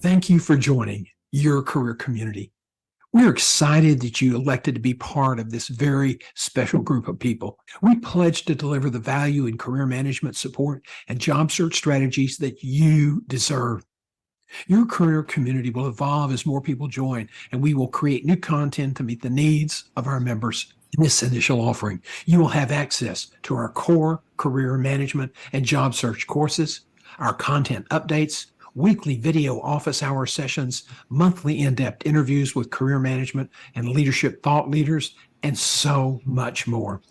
Thank you for joining your career community. We're excited that you elected to be part of this very special group of people. We pledge to deliver the value in career management support and job search strategies that you deserve. Your career community will evolve as more people join, and we will create new content to meet the needs of our members. In this initial offering, you will have access to our core career management and job search courses, our content updates, weekly video office hour sessions, monthly in-depth interviews with career management and leadership thought leaders, and so much more.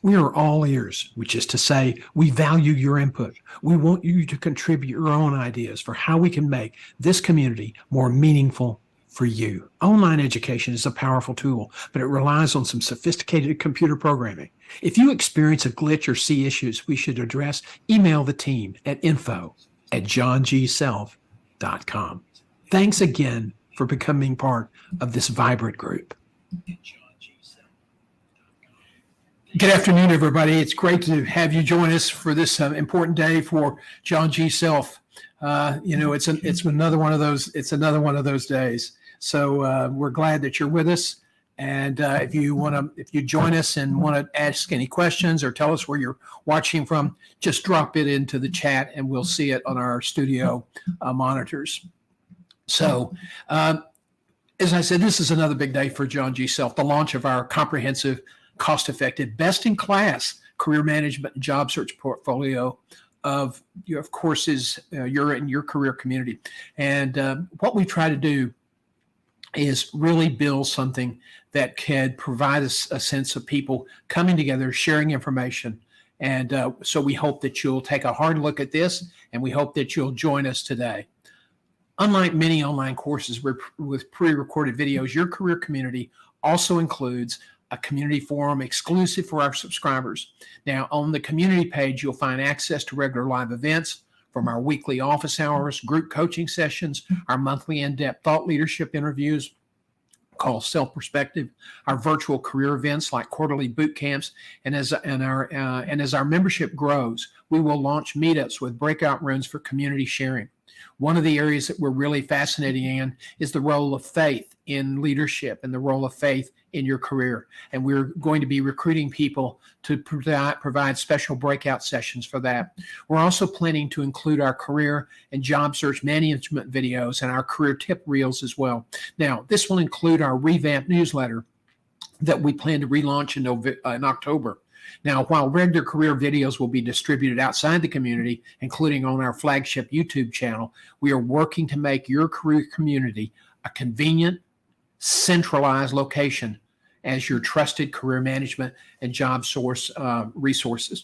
We are all ears, which is to say, we value your input. We want you to contribute your own ideas for how we can make this community more meaningful for you. Online education is a powerful tool, but it relies on some sophisticated computer programming. If you experience a glitch or see issues we should address, email the team at info@johngself.com. Thanks again for becoming part of this vibrant group. Good afternoon, everybody. It's great to have you join us for this important day for John G. Self. It's another one of those. It's another one of those days. So we're glad that you're with us. And if you join us and want to ask any questions or tell us where you're watching from, just drop it into the chat and we'll see it on our studio monitors. So, as I said, this is another big day for John G. Self, the launch of our comprehensive, cost-effective, best-in-class career management and job search portfolio of courses you're in your career community. And what we try to do is really build something that can provide us a sense of people coming together, sharing information. And so we hope that you'll take a hard look at this, and we hope that you'll join us today. Unlike many online courses with pre-recorded videos, your career community also includes a community forum exclusive for our subscribers. Now, on the community page, you'll find access to regular live events, from our weekly office hours, group coaching sessions, our monthly in-depth thought leadership interviews called Self-Perspective, our virtual career events like quarterly boot camps, and as our membership grows, we will launch meetups with breakout rooms for community sharing. One of the areas that we're really fascinated in is the role of faith in leadership and the role of faith in your career. And we're going to be recruiting people to provide special breakout sessions for that. We're also planning to include our career and job search management videos and our career tip reels as well. Now, this will include our revamped newsletter that we plan to relaunch in October. Now, while regular career videos will be distributed outside the community, including on our flagship YouTube channel, we are working to make your career community a convenient, centralized location as your trusted career management and job search resources.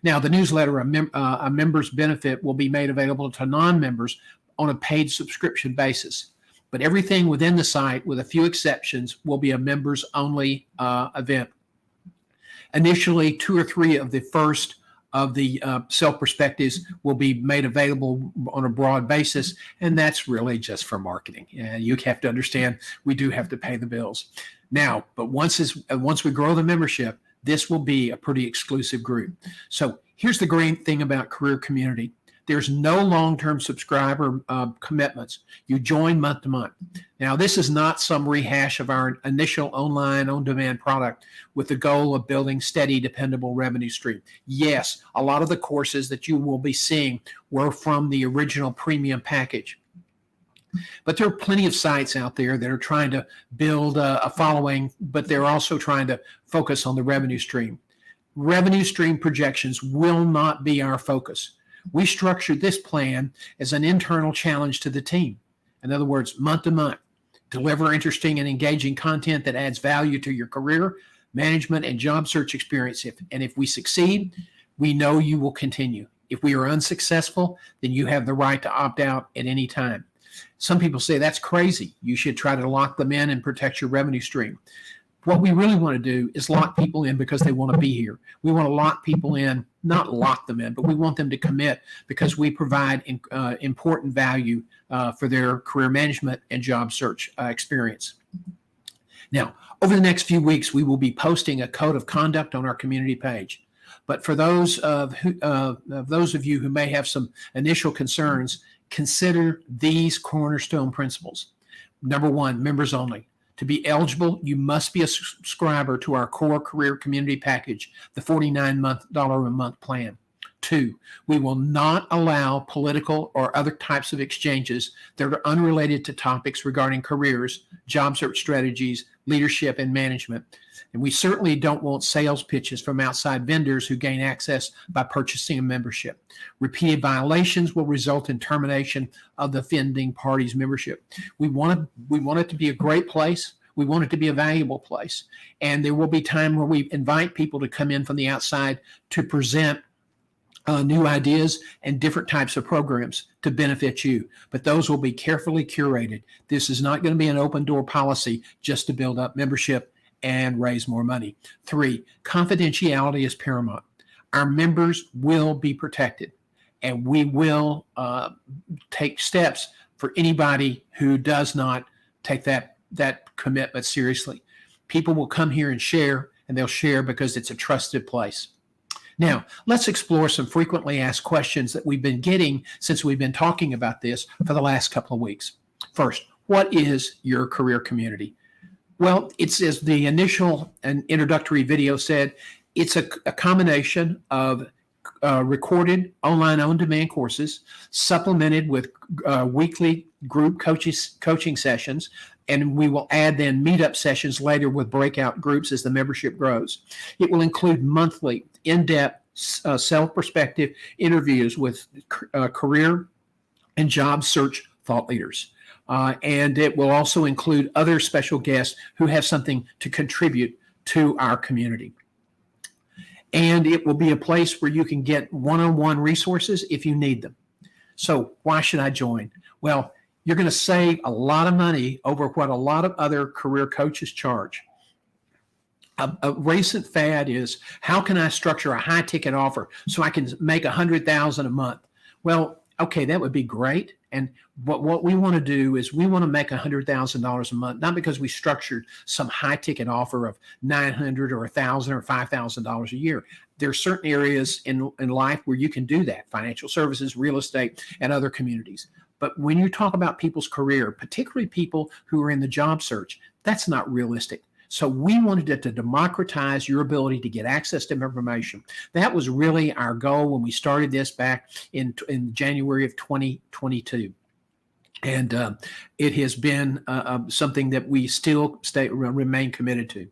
Now, the newsletter, a member's benefit, will be made available to non-members on a paid subscription basis. But everything within the site, with a few exceptions, will be a members-only event. Initially, 2 or 3 of the first of the self-perspectives will be made available on a broad basis, and that's really just for marketing. And you have to understand, we do have to pay the bills. Now, but once we grow the membership, this will be a pretty exclusive group. So here's the great thing about Career Community. There's no long-term subscriber commitments. You join month to month. Now, this is not some rehash of our initial online on-demand product with the goal of building steady, dependable revenue stream. Yes, a lot of the courses that you will be seeing were from the original premium package. But there are plenty of sites out there that are trying to build a following, but they're also trying to focus on the revenue stream. Revenue stream projections will not be our focus. We structured this plan as an internal challenge to the team. In other words, month to month, deliver interesting and engaging content that adds value to your career, management, and job search experience. If we succeed, we know you will continue. If we are unsuccessful, then you have the right to opt out at any time. Some people say that's crazy. You should try to lock them in and protect your revenue stream. What we really want to do is lock people in because they want to be here. We want to lock people in, not lock them in, but we want them to commit because we provide important value for their career management and job search experience. Now, over the next few weeks, we will be posting a code of conduct on our community page. But for those of you who may have some initial concerns, consider these cornerstone principles. Number 1, members only. To be eligible, you must be a subscriber to our core career community package, the $49 a month plan. 2, we will not allow political or other types of exchanges that are unrelated to topics regarding careers, job search strategies, leadership, and management. And we certainly don't want sales pitches from outside vendors who gain access by purchasing a membership. Repeated violations will result in termination of the offending party's membership. We want it to be a great place. We want it to be a valuable place. And there will be time where we invite people to come in from the outside to present new ideas and different types of programs to benefit you. But those will be carefully curated. This is not going to be an open door policy just to build up membership and raise more money. 3, confidentiality is paramount. Our members will be protected, and we will take steps for anybody who does not take that commitment seriously. People will come here and share, and they'll share because it's a trusted place. Now, let's explore some frequently asked questions that we've been getting since we've been talking about this for the last couple of weeks. First, what is your career community? Well, it's, as the initial and introductory video said, it's a combination of recorded online on-demand courses supplemented with weekly group coaching sessions, and we will add then meetup sessions later with breakout groups as the membership grows. It will include monthly, in-depth, self-perspective interviews with career and job search thought leaders. And it will also include other special guests who have something to contribute to our community. And it will be a place where you can get one-on-one resources if you need them. So why should I join? Well, you're going to save a lot of money over what a lot of other career coaches charge. A recent fad is, how can I structure a high ticket offer so I can make 100,000 a month? Well, okay, that would be great. And what we want to do is we want to make $100,000 a month, not because we structured some high ticket offer of 900 or 1,000 or $5,000 a year. There are certain areas in life where you can do that: financial services, real estate, and other communities. But when you talk about people's career, particularly people who are in the job search, that's not realistic. So we wanted to democratize your ability to get access to information. That was really our goal when we started this back in January of 2022. And it has been something that we still remain committed to.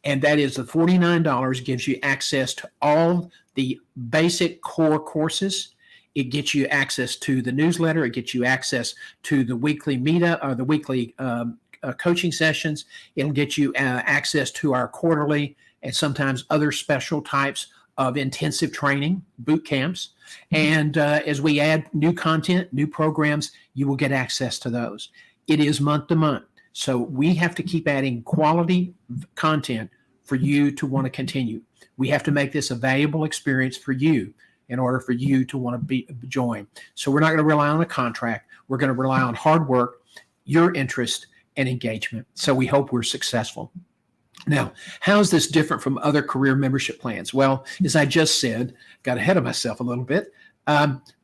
And that is, the $49 gives you access to all the basic core courses. It gets you access to the newsletter. It gets you access to the weekly meetup or the weekly coaching sessions. It'll get you access to our quarterly and sometimes other special types of intensive training, boot camps. And as we add new content, new programs, you will get access to those. It is month to month. So we have to keep adding quality content for you to want to continue. We have to make this a valuable experience for you in order for you to want to join. So we're not going to rely on a contract. We're going to rely on hard work, your interest, and engagement. So we hope we're successful. Now, how is this different from other career membership plans? Well, as I just said, got ahead of myself a little bit.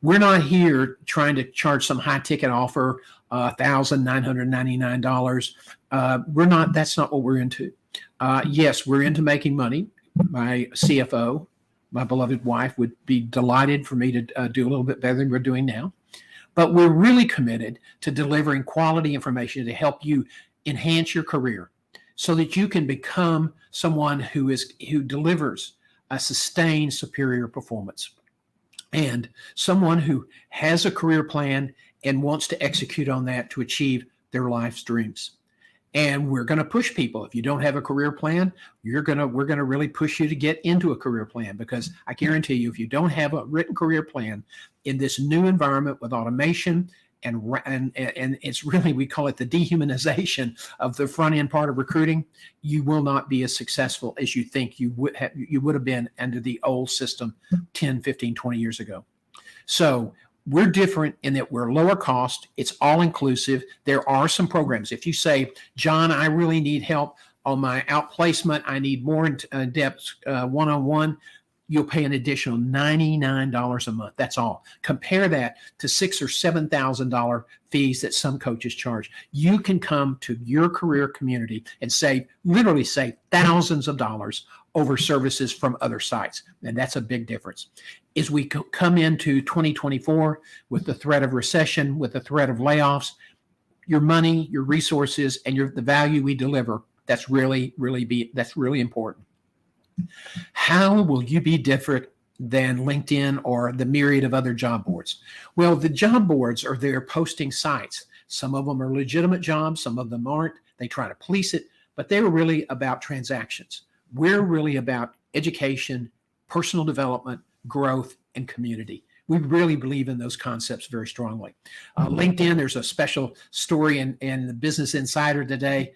We're not here trying to charge some high ticket offer, $1,999. That's not what we're into. Yes, we're into making money. My CFO, my beloved wife, would be delighted for me to do a little bit better than we're doing now. But we're really committed to delivering quality information to help you enhance your career so that you can become someone who delivers a sustained superior performance, and someone who has a career plan and wants to execute on that to achieve their life's dreams. And we're going to push people. If you don't have a career plan, we're going to really push you to get into a career plan, because I guarantee you, if you don't have a written career plan in this new environment with automation and it's really, we call it the dehumanization of the front end part of recruiting, you will not be as successful as you think you would have been under the old system 10, 15, 20 years ago. So we're different in that we're lower cost. It's all inclusive. There are some programs. If you say, John, I really need help on my outplacement, I need more in-depth one-on-one, you'll pay an additional $99 a month. That's all. Compare that to $6,000 or $7,000 fees that some coaches charge. You can come to your career community and literally save thousands of dollars over services from other sites. And that's a big difference. As we come into 2024 with the threat of recession, with the threat of layoffs, your money, your resources, and the value we deliver, that's really important. How will you be different than LinkedIn or the myriad of other job boards? Well, the job boards are their posting sites. Some of them are legitimate jobs, some of them aren't. They try to police it, but they're really about transactions. We're really about education, personal development, growth, and community. We really believe in those concepts very strongly. LinkedIn, there's a special story in the Business Insider today.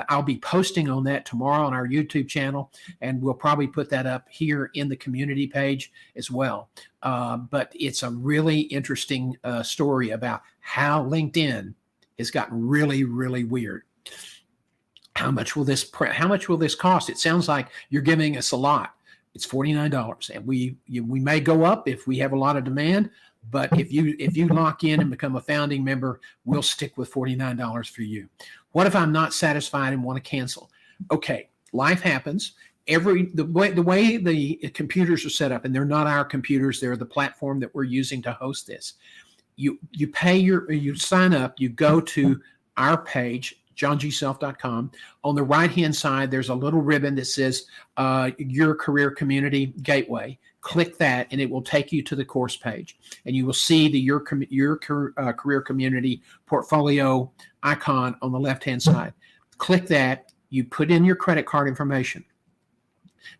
I'll be posting on that tomorrow on our YouTube channel, and we'll probably put that up here in the community page as well. But it's a really interesting story about how LinkedIn has gotten really, really weird. How much will this cost? It sounds like you're giving us a lot. It's $49, and we may go up if we have a lot of demand. But if you lock in and become a founding member, we'll stick with $49 for you. What if I'm not satisfied and want to cancel? Okay, life happens. The way the computers are set up, and they're not our computers, they're the platform that we're using to host this. You sign up, you go to our page, johngself.com. On the right-hand side, there's a little ribbon that says Your Career Community Gateway. Click that, and it will take you to the course page. And you will see the Your Career Community portfolio icon on the left-hand side. Click that. You put in your credit card information.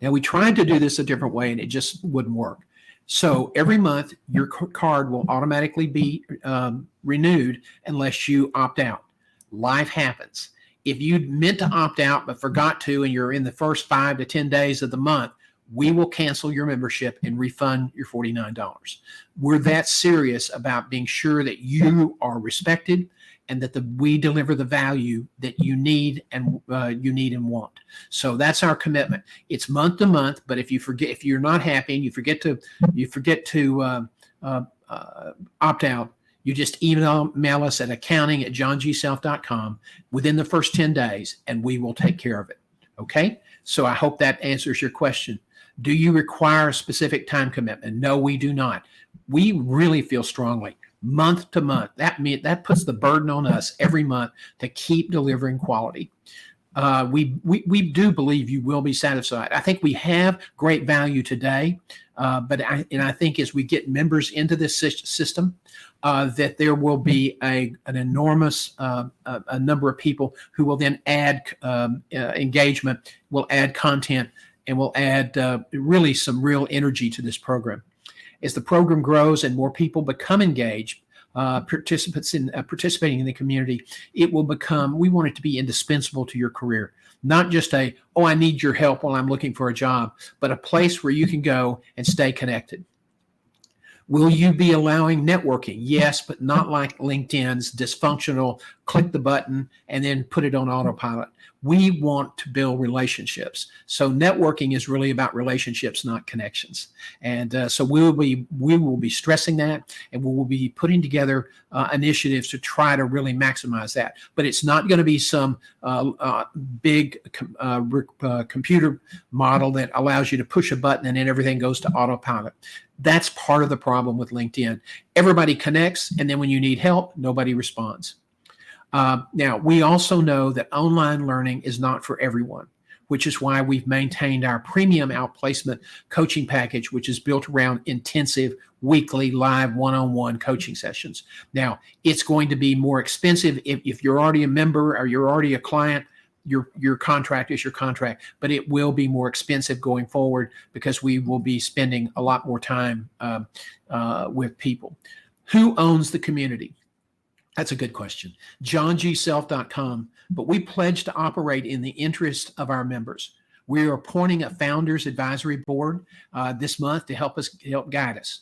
Now, we tried to do this a different way, and it just wouldn't work. So every month, your card will automatically be renewed unless you opt out. Life happens. If you meant to opt out but forgot to, and you're in the first 5 to 10 days of the month, we will cancel your membership and refund your $49. We're that serious about being sure that you are respected and that we deliver the value that you need and want. So that's our commitment. It's month to month, but if you're not happy and you forget to opt out, you just email us at accounting@johngself.com within the first 10 days, and we will take care of it. Okay? So I hope that answers your question. Do you require a specific time commitment? No, we do not. We really feel strongly, month to month. That puts the burden on us every month to keep delivering quality. We do believe you will be satisfied. I think we have great value today, but I think as we get members into this system, that there will be an enormous a number of people who will then add engagement, will add content, and will add really some real energy to this program. As the program grows and more people become engaged, participating in the community, it will become, we want it to be indispensable to your career. Not just I need your help while I'm looking for a job, but a place where you can go and stay connected. Will you be allowing networking? Yes, but not like LinkedIn's dysfunctional, click the button and then put it on autopilot. We want to build relationships. So networking is really about relationships, not connections. And so we will be stressing that, and we will be putting together initiatives to try to really maximize that. But it's not going to be some big computer model that allows you to push a button and then everything goes to autopilot. That's part of the problem with LinkedIn. Everybody connects, and then when you need help, nobody responds. Now, we also know that online learning is not for everyone, which is why we've maintained our premium outplacement coaching package, which is built around intensive weekly live one-on-one coaching sessions. Now, it's going to be more expensive if you're already a member or you're already a client. Your contract is your contract, but it will be more expensive going forward because we will be spending a lot more time with people. Who owns the community? That's a good question. JohnGSelf.com, but we pledge to operate in the interest of our members. We are appointing a founders advisory board this month to help guide us.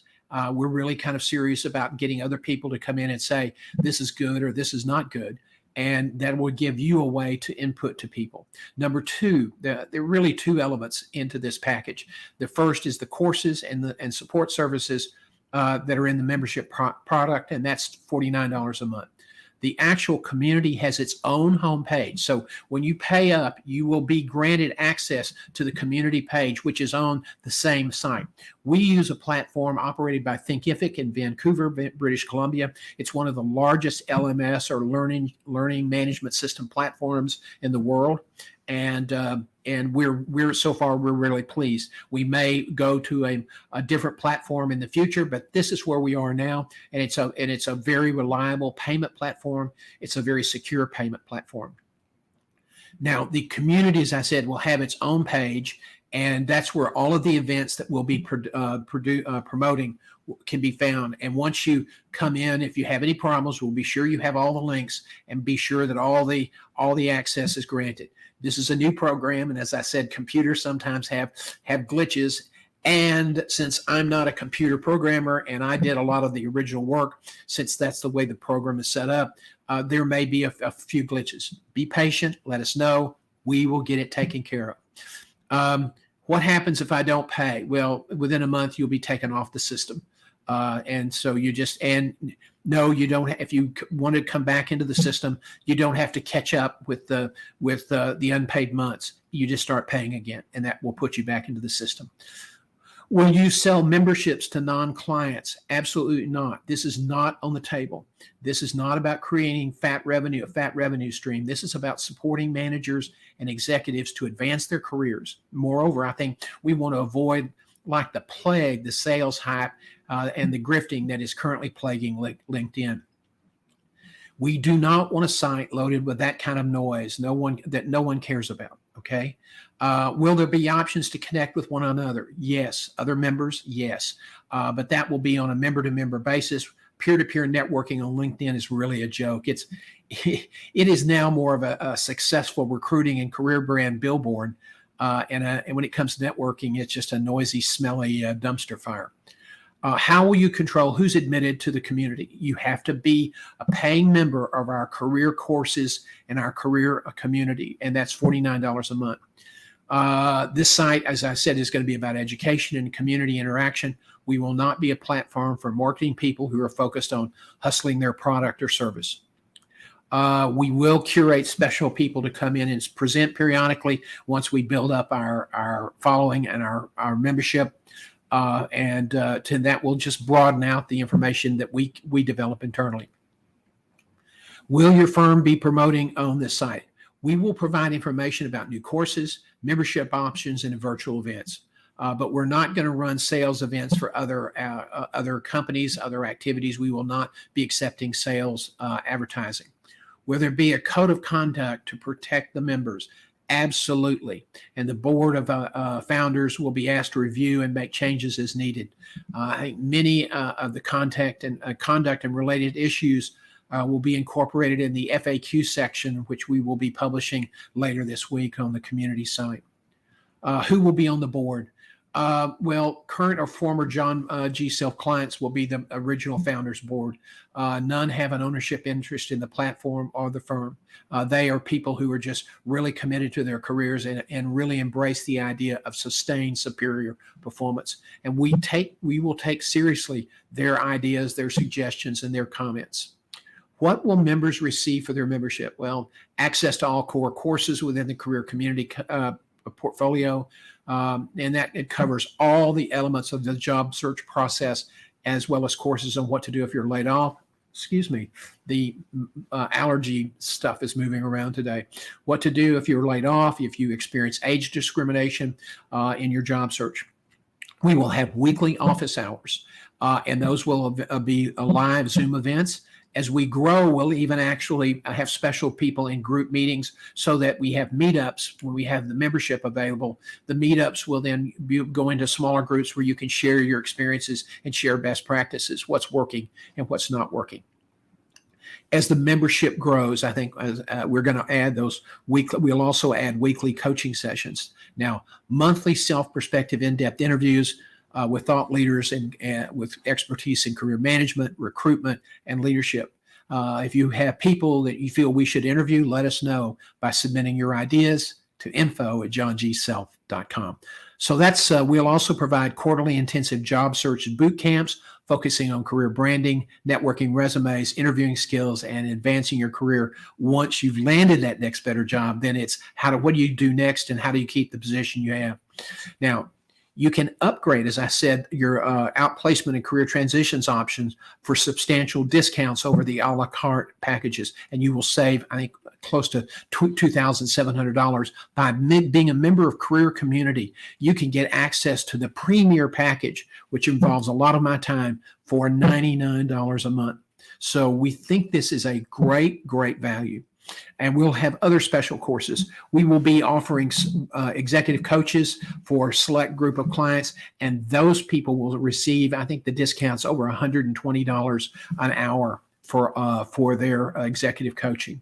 We're really kind of serious about getting other people to come in and say, this is good or this is not good. And that will give you a way to input to people. Number two, there are really two elements into this package. The first is the courses and support services that are in the membership product, and that's $49 a month. The actual community has its own homepage. So when you pay up, you will be granted access to the community page, which is on the same site. We use a platform operated by Thinkific in Vancouver, British Columbia. It's one of the largest LMS or learning management system platforms in the world. And we're so far we're really pleased. We may go to a different platform in the future, but this is where we are now, and it's a very reliable payment platform. It's a very secure payment platform. Now, the community, as I said, will have its own page, and that's where all of the events that we'll be promoting can be found. And once you come in, if you have any problems, we'll be sure you have all the links and be sure that all the access is granted. This is a new program, and as I said, computers sometimes have glitches. And since I'm not a computer programmer and I did a lot of the original work, since that's the way the program is set up, there may be a few glitches. Be patient. Let us know. We will get it taken care of. What happens if I don't pay? Well, within a month, you'll be taken off the system. And so no, you don't. If you want to come back into the system, you don't have to catch up with the unpaid months. You just start paying again, and that will put you back into the system. Will you sell memberships to non-clients? Absolutely not. This is not on the table. This is not about creating a fat revenue stream. This is about supporting managers and executives to advance their careers. Moreover, I think we want to avoid, like the plague, the sales hype and the grifting that is currently plaguing LinkedIn. We do not want a site loaded with that kind of noise, no one cares about. Okay. Will there be options to connect with one another? Yes. Other members? Yes. But that will be on a member-to-member basis. peer-to-peer networking on LinkedIn is really a joke. It is now more of a successful recruiting and career brand billboard. And when it comes to networking, it's just a noisy, smelly dumpster fire. How will you control who's admitted to the community? You have to be a paying member of our career courses and our career community, and that's $49 a month. This site, as I said, is going to be about education and community interaction. We will not be a platform for marketing people who are focused on hustling their product or service. We will curate special people to come in and present periodically once we build up our following and our membership. And to that will just broaden out the information that we develop internally. Will your firm be promoting on this site? We will provide information about new courses, membership options, and virtual events. But we're not going to run sales events for other companies, other activities. We will not be accepting sales advertising. Will there be a code of conduct to protect the members? Absolutely. And the board of founders will be asked to review and make changes as needed. I think many of the conduct and related issues will be incorporated in the FAQ section, which we will be publishing later this week on the community site. Who will be on the board? Well, current or former John G. Self clients will be the original founders board. None have an ownership interest in the platform or the firm. They are people who are just really committed to their careers and really embrace the idea of sustained superior performance. And we will take seriously their ideas, their suggestions, and their comments. What will members receive for their membership? Well, access to all core courses within the career community portfolio. And that it covers all the elements of the job search process, as well as courses on what to do if you're laid off. Excuse me, the allergy stuff is moving around today. What to do if you're laid off, if you experience age discrimination in your job search. We will have weekly office hours, and those will be live Zoom events. As we grow, we'll even actually have special people in group meetings so that we have meetups when we have the membership available. The meetups will then go into smaller groups where you can share your experiences and share best practices, what's working and what's not working. As the membership grows, I think we're going to add those weekly. We'll also add weekly coaching sessions. Now, monthly self-perspective in-depth interviews with thought leaders and with expertise in career management, recruitment, and leadership. If you have people that you feel we should interview, let us know by submitting your ideas to info@johngself.com. So that's we'll also provide quarterly intensive job search boot camps focusing on career branding, networking resumes, interviewing skills, and advancing your career. Once you've landed that next better job, then it's what do you do next and how do you keep the position you have? Now, you can upgrade, as I said, your outplacement and career transitions options for substantial discounts over the a la carte packages, and you will save, I think, close to $2,700 by being a member of Career Community. You can get access to the premier package, which involves a lot of my time, for $99 a month. So we think this is a great, great value. And we'll have other special courses. We will be offering executive coaches for a select group of clients, and those people will receive, I think, the discounts over $120 an hour for their executive coaching.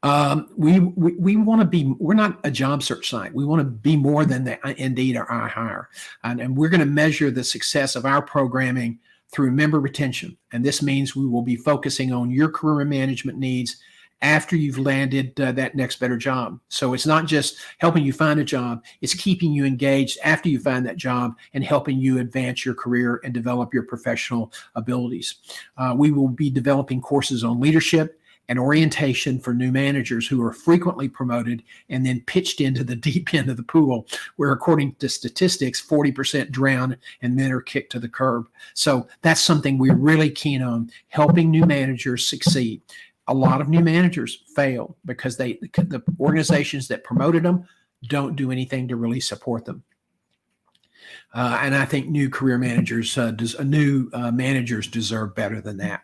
We want to be, we're not a job search site. We want to be more than the Indeed or iHire. And we're going to measure the success of our programming through member retention. And this means we will be focusing on your career management needs after you've landed that next better job. So it's not just helping you find a job, it's keeping you engaged after you find that job and helping you advance your career and develop your professional abilities. We will be developing courses on leadership and orientation for new managers who are frequently promoted and then pitched into the deep end of the pool, where according to statistics, 40% drown and then are kicked to the curb. So that's something we're really keen on, helping new managers succeed. A lot of new managers fail because the organizations that promoted them don't do anything to really support them. And I think new career managers, managers deserve better than that.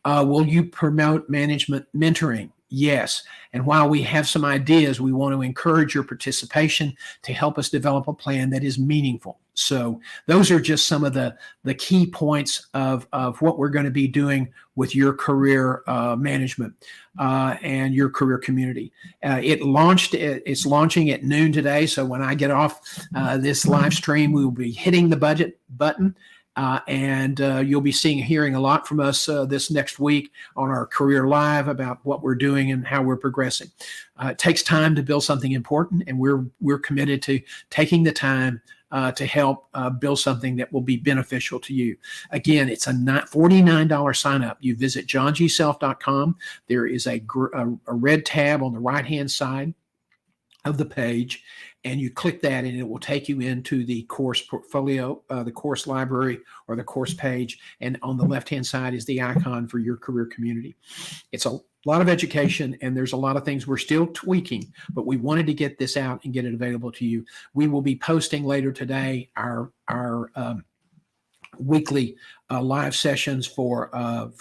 Will you promote management mentoring? Yes. And while we have some ideas, we want to encourage your participation to help us develop a plan that is meaningful. So those are just some of the key points of what we're going to be doing with your career management and your career community. It's launching at noon today. So when I get off this live stream, we will be hitting the budget button. And you'll be hearing a lot from us this next week on our Career Live about what we're doing and how we're progressing. It takes time to build something important, and we're committed to taking the time to help build something that will be beneficial to you. Again, it's a $49 sign up. You visit johngself.com. There is a red tab on the right-hand side of the page, and you click that and it will take you into the course portfolio, the course library, or the course page. And on the left-hand side is the icon for your career community. It's a lot of education, and there's a lot of things we're still tweaking, but we wanted to get this out and get it available to you. We will be posting later today our weekly live sessions for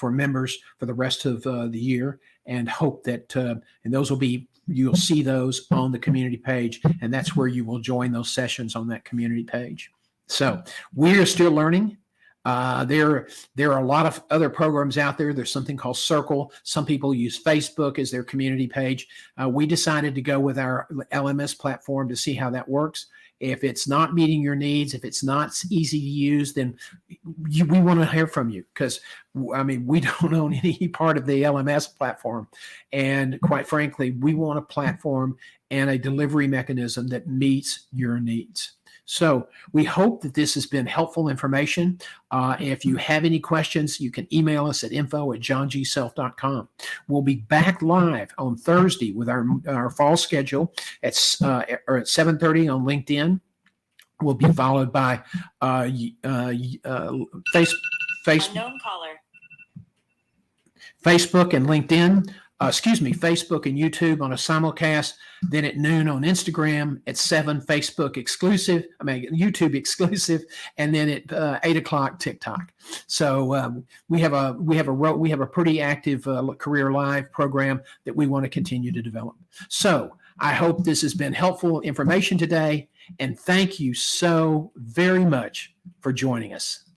members for the rest of the year, and hope that and those will be, you'll see those on the community page, and that's where you will join those sessions on that community page. So we are still learning. There are a lot of other programs out there. There's something called Circle. Some people use Facebook as their community page. We decided to go with our LMS platform to see how that works. If it's not meeting your needs, if it's not easy to use, then we want to hear from you, because we don't own any part of the LMS platform. And quite frankly, we want a platform and a delivery mechanism that meets your needs. So we hope that this has been helpful information. If you have any questions, you can email us at info@johngself.com. We'll be back live on Thursday with our fall schedule at 7:30 on LinkedIn. We'll be followed by Facebook and LinkedIn. Facebook and YouTube on a simulcast. Then at noon on Instagram, at 7 YouTube exclusive, and then at 8 o'clock TikTok. So we have a pretty active Career Live program that we want to continue to develop. So I hope this has been helpful information today, and thank you so very much for joining us.